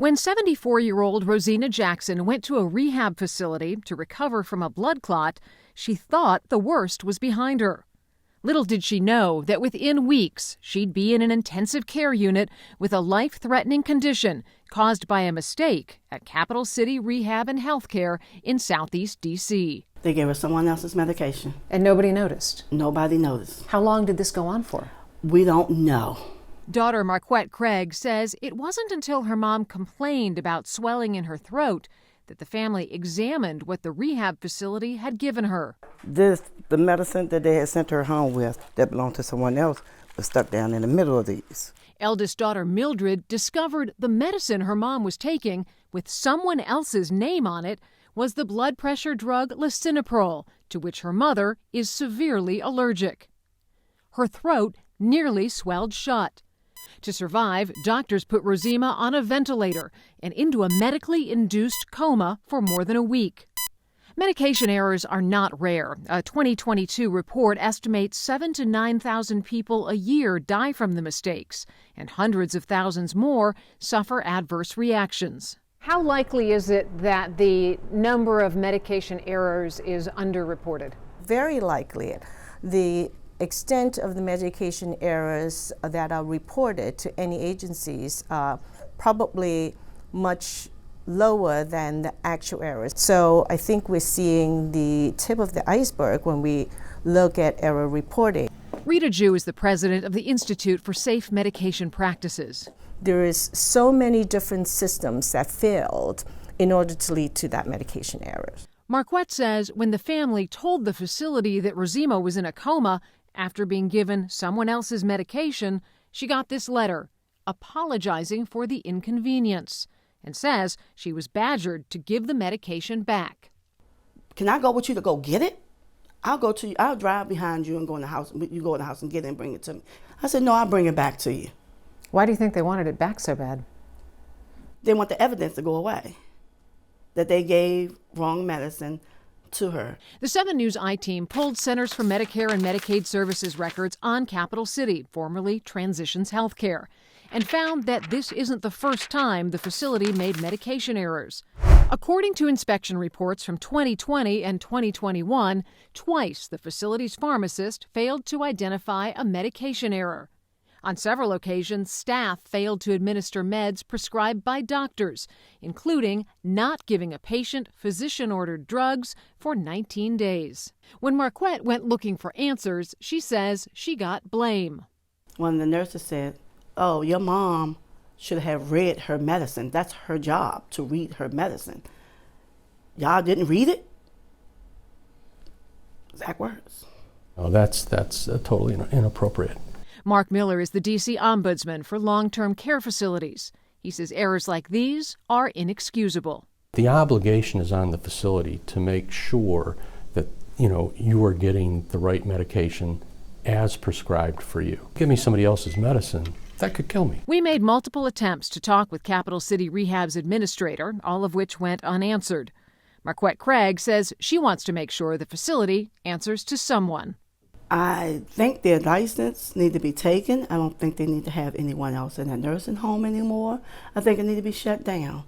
When 74-year-old Rosina Jackson went to a rehab facility to recover from a blood clot, she thought the worst was behind her. Little did she know that within weeks she'd be in an intensive care unit with a life-threatening condition caused by a mistake at Capital City Rehab and Healthcare in Southeast D.C. They gave her someone else's medication. And nobody noticed? Nobody noticed. How long did this go on for? We don't know. Daughter Marquette Craig says it wasn't until her mom complained about swelling in her throat that the family examined what the rehab facility had given her. The medicine that they had sent her home with that belonged to someone else was stuck down in the middle of these. Eldest daughter Mildred discovered the medicine her mom was taking with someone else's name on it was the blood pressure drug lisinopril, to which her mother is severely allergic. Her throat nearly swelled shut. To survive, doctors put Rosina on a ventilator and into a medically induced coma for more than a week. Medication errors are not rare. A 2022 report estimates 7,000 to 9,000 people a year die from the mistakes, and hundreds of thousands more suffer adverse reactions. How likely is it that the number of medication errors is underreported? Very likely. The extent of the medication errors that are reported to any agencies are probably much lower than the actual errors. So I think we're seeing the tip of the iceberg when we look at error reporting. Rita Jew is the president of the Institute for Safe Medication Practices. There is so many different systems that failed in order to lead to that medication errors. Marquette says when the family told the facility that Rosina was in a coma after being given someone else's medication, she got this letter apologizing for the inconvenience and says she was badgered to give the medication back. Can I go with you to go get it? I'll drive behind you and go in the house. You go in the house and get it and bring it to me. I said, no, I'll bring it back to you. Why do you think they wanted it back so bad? They want the evidence to go away, that they gave wrong medicine to her. The 7 News I-Team pulled Centers for Medicare and Medicaid Services records on Capital City, formerly Transitions Healthcare, and found that this isn't the first time the facility made medication errors. According to inspection reports from 2020 and 2021, twice the facility's pharmacist failed to identify a medication error. On several occasions, staff failed to administer meds prescribed by doctors, including not giving a patient physician-ordered drugs for 19 days. When Marquette went looking for answers, she says she got blame. One of the nurses said, oh, your mom should have read her medicine. That's her job, to read her medicine. Y'all didn't read it? Exact words. Oh, that's totally inappropriate. Mark Miller is the D.C. Ombudsman for long-term care facilities. He says errors like these are inexcusable. The obligation is on the facility to make sure that, you are getting the right medication as prescribed for you. Give me somebody else's medicine, that could kill me. We made multiple attempts to talk with Capital City Rehab's administrator, all of which went unanswered. Marquette Craig says she wants to make sure the facility answers to someone. I think their license need to be taken. I don't think they need to have anyone else in a nursing home anymore. I think it need to be shut down.